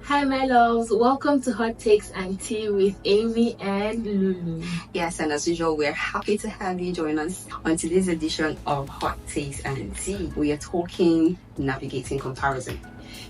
Hi, my loves. Welcome to Hot Takes and Tea with Amy and Lulu. Yes, and as usual, we're happy to have you join us on today's edition of Hot Takes and Tea. We are talking navigating comparison.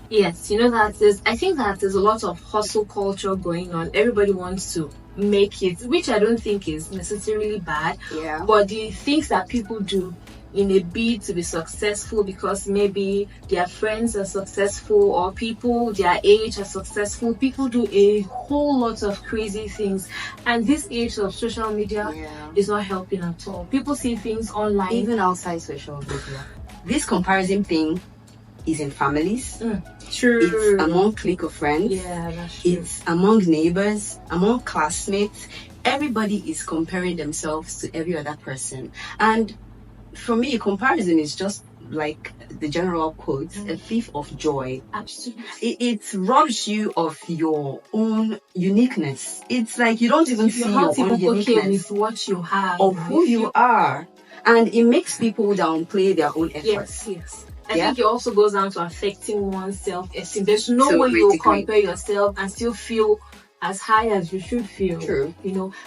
Yes, I think that there's a lot of hustle culture going on. Everybody wants to make it, which I don't think is necessarily bad. Yeah. But the things that people do in a bid to be successful because maybe their friends are successful or people their age are successful, people do a whole lot of crazy things, and this age of social media is not helping at all. People see things online, even outside social media. This comparison thing is in families. True. It's among clique of friends. Yeah, that's true. It's among neighbors, among classmates. Everybody is comparing themselves to every other person. And for me, comparison is just like the general quote, a thief of joy. Absolutely. It robs you of your own uniqueness. It's like you don't even see your own uniqueness with what you have or who you are. And it makes people downplay their own efforts. Yes. I think it also goes down to affecting one's self-esteem. There's no way you compare yourself and still feel as high as you should feel. True.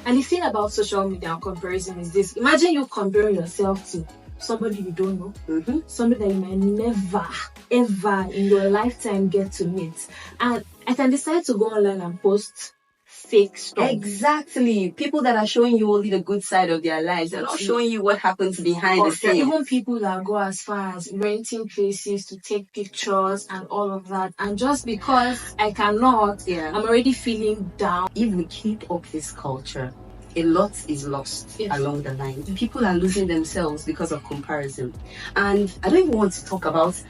And the thing about social media and comparison is this. Imagine you comparing yourself to somebody you don't know, somebody that you might never, ever in your lifetime get to meet. And I can decide to go online and post fake stuff. Exactly. People that are showing you only the good side of their lives. They're not showing you what happens behind the scenes. Even people that go as far as renting places to take pictures and all of that. And just because I cannot, I'm already feeling down. If we keep up this culture, a lot is lost along the line. People are losing themselves because of comparison. And I don't even want to talk about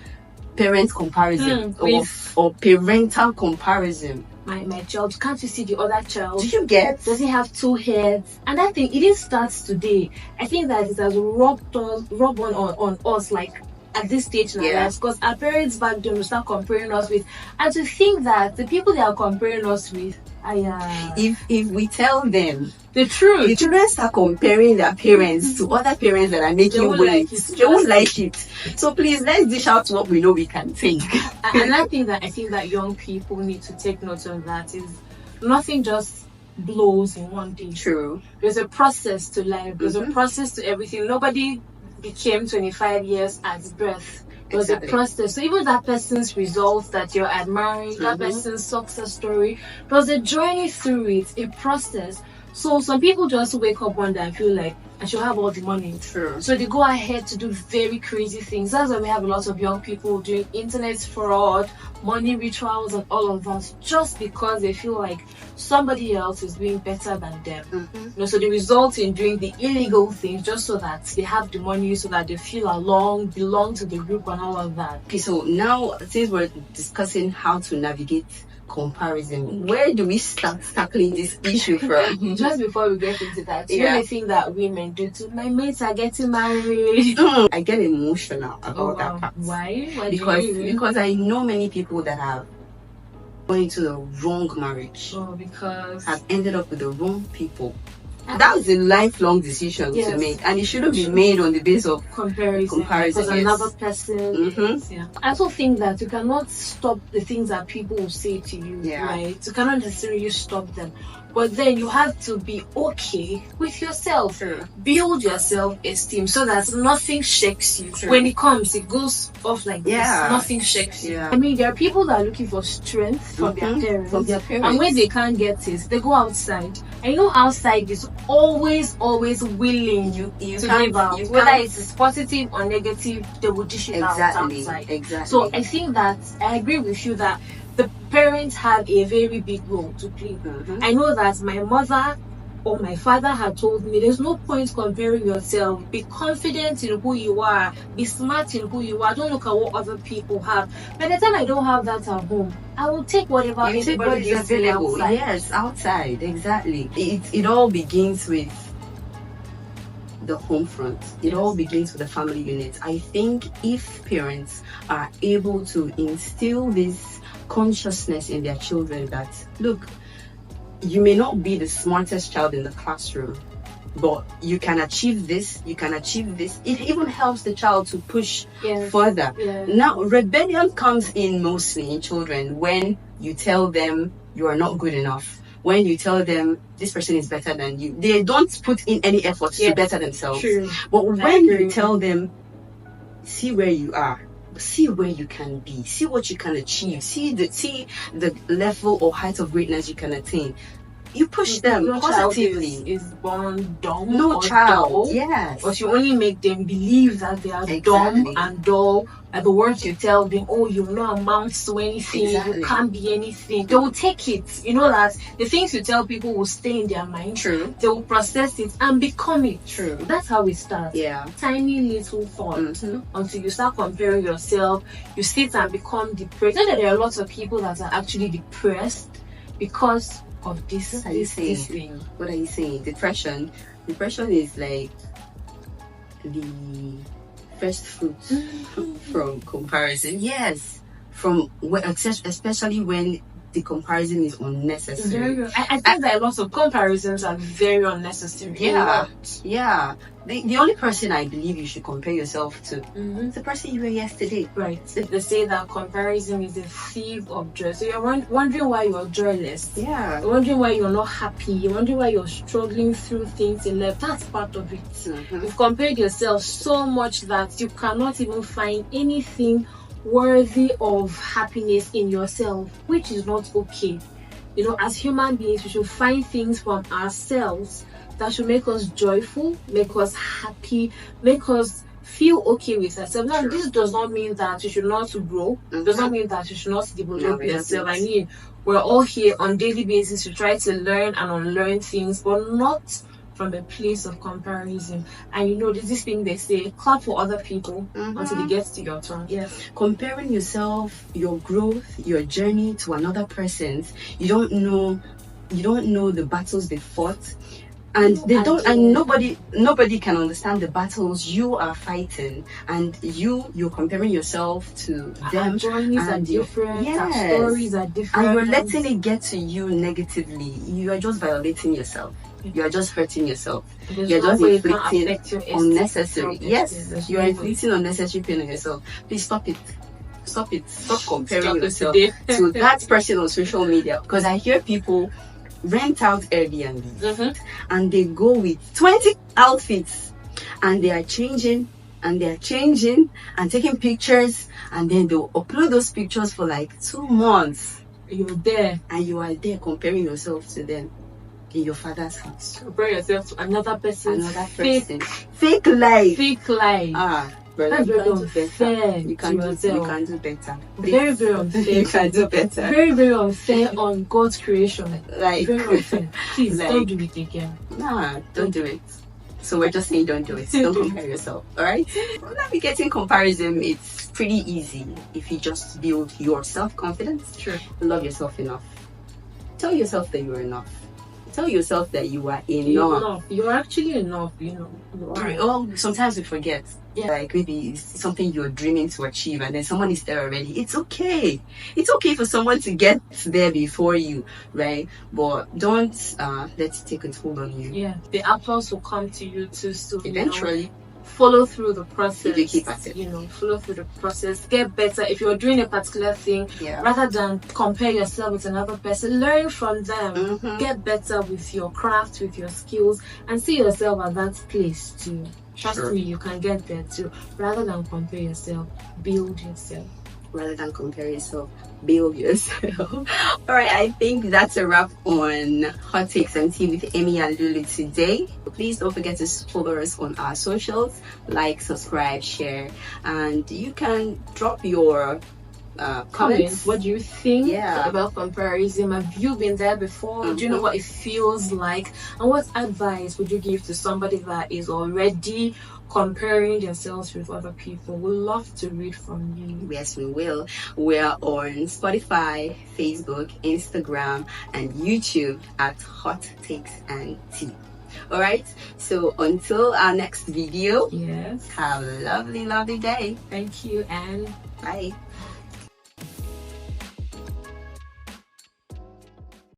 parent comparison or parental comparison. My child, can't you see the other child? Do you get? Does he have two heads? And I think it didn't start today. I think that it has rubbed on us like at this stage in our lives, because our parents back then will start comparing us with, and to think that the people they are comparing us with, if we tell them the truth, the children start comparing their parents to other parents that are making waves. They won't like it. So please, let's dish out what we know we can take. And I think that young people need to take note of that is nothing just blows in one day. True. There's a process to life. There's a process to everything. Nobody became 25 years at birth. It was a process. So even that person's results that you're admiring, that person's success story, there was a journey through it, a process. So some people just wake up one day and feel like I should have all the money. True. So they go ahead to do very crazy things. That's why we have a lot of young people doing internet fraud, money rituals and all of that, just because they feel like somebody else is doing better than them. So they result in doing the illegal things just so that they have the money, so that they feel belong to the group and all of that. Okay, so now since we're discussing how to navigate comparison, where do we start tackling this issue from? Just before we get into that, the only thing that women do too, my mates are getting married. I get emotional about that part. Why? Because I know many people that have gone into the wrong marriage. Because have ended up with the wrong people. That's a lifelong decision to make, and it shouldn't be made on the basis of comparison. Because another person. I also think that you cannot stop the things that people will say to you, right? You cannot necessarily stop them, but then you have to be okay with yourself. Build your self-esteem so that nothing shakes you. When it comes, it goes off like this. Nothing shakes you. I mean, there are people that are looking for strength from their parents. And when they can't get it, they go outside. And outside is always willing to give out. Whether it's positive or negative, they will dish it out outside. Exactly. So I think that I agree with you that the parents have a very big role to play. I know that my mother or my father had told me there's no point comparing yourself. Be confident in who you are. Be smart in who you are. Don't look at what other people have. By the time I don't have that at home, I will take whatever is available. Outside. Yes, outside. Exactly. It all begins with the home front. It all begins with the family unit. I think if parents are able to instill this consciousness in their children that, look, you may not be the smartest child in the classroom, but you can achieve this, you can achieve this. It even helps the child to push further. Now, rebellion comes in mostly in children when you tell them you are not good enough. When you tell them this person is better than you, they don't put in any effort to better themselves. True. But when you tell them, see where you are, see where you can be, see what you can achieve, see the level or height of greatness you can attain, you push them positively. Is born dumb. No or child, dull, yes. But you only make them believe that they are dumb and dull. At the words you tell them, oh, you will not amount to anything, you can't be anything. They will take it. You know that the things you tell people will stay in their mind. True. They will process it and become it. True. That's how it starts. Yeah. Tiny little thoughts until you start comparing yourself. You sit and become depressed. You know that there are lots of people that are actually depressed because of this thing. What are you saying? Depression is like the first fruit from comparison. Yes, from especially when the comparison is unnecessary. I think that lots of comparisons are very unnecessary. Yeah. The only person I believe you should compare yourself to is the person you were yesterday. Right. They say that comparison is a thief of joy. So you're wondering why you're joyless. Yeah. You're wondering why you're not happy. You're wondering why you're struggling through things in life. That's part of it. You've compared yourself so much that you cannot even find anything worthy of happiness in yourself, which is not okay. You know, as human beings, we should find things from ourselves that should make us joyful, make us happy, make us feel okay with ourselves. Now, this does not mean that you should not grow. Does not mean that you should not develop yourself. I mean, we're all here on daily basis to try to learn and unlearn things, but not from a place of comparison. And you know, there's this thing they say, clap for other people until it gets to your turn. Yes. Comparing yourself, your growth, your journey to another person's, you don't know the battles they fought. And nobody can understand the battles you are fighting, and you're comparing yourself to them. Our journeys are different, our stories are different, and you're letting it get to you negatively. You are just violating yourself. You are just hurting yourself. You're just inflicting unnecessary. Yes, you are inflicting unnecessary pain on yourself. Please stop it. Stop comparing yourself to that person on social media, because I hear people rent out Airbnb and they go with 20 outfits and they are changing and taking pictures, and then they'll upload those pictures for like 2 months. You're there and you are there comparing yourself to them in your father's house. Compare yourself to another person. Fake life. Brother, you can do better. You can do better. Very, very unfair. You can do better. Very, very unfair on God's creation. Like, very unfair. Please, don't do it again. Nah, don't do it. So we're just saying don't do it. Don't compare yourself. Alright? Navigating comparison, it's pretty easy if you just build your self-confidence. Sure. Love yourself enough. Tell yourself that you're enough. Tell yourself that you are enough. You're actually enough, you know. Oh, sometimes we forget. Yeah. Like maybe it's something you're dreaming to achieve and then someone is there already. It's okay. It's okay for someone to get there before you, right? But don't let it take a toll on you. Yeah. The applause will come to you too soon. Eventually. Follow through the process. If you keep at it. You know, follow through the process. Get better. If you're doing a particular thing, rather than compare yourself with another person, learn from them. Get better with your craft, with your skills, and see yourself at that place too. Trust me, you can get there too. Rather than compare yourself, build yourself. Rather than compare yourself, build yourself. Alright, I think that's a wrap on Hot Takes and Tea with Amy and Lulu today. Please don't forget to follow us on our socials, like, subscribe, share, and you can drop your comments. What do you think about comparison? Have you been there before? Do you know what it feels like? And what advice would you give to somebody that is already comparing themselves with other people? We'd love to read from you. Yes, we will. We're on Spotify, Facebook, Instagram, and YouTube at Hot Takes and Tea. Alright, so until our next video, yes, have a lovely day. Thank you and bye.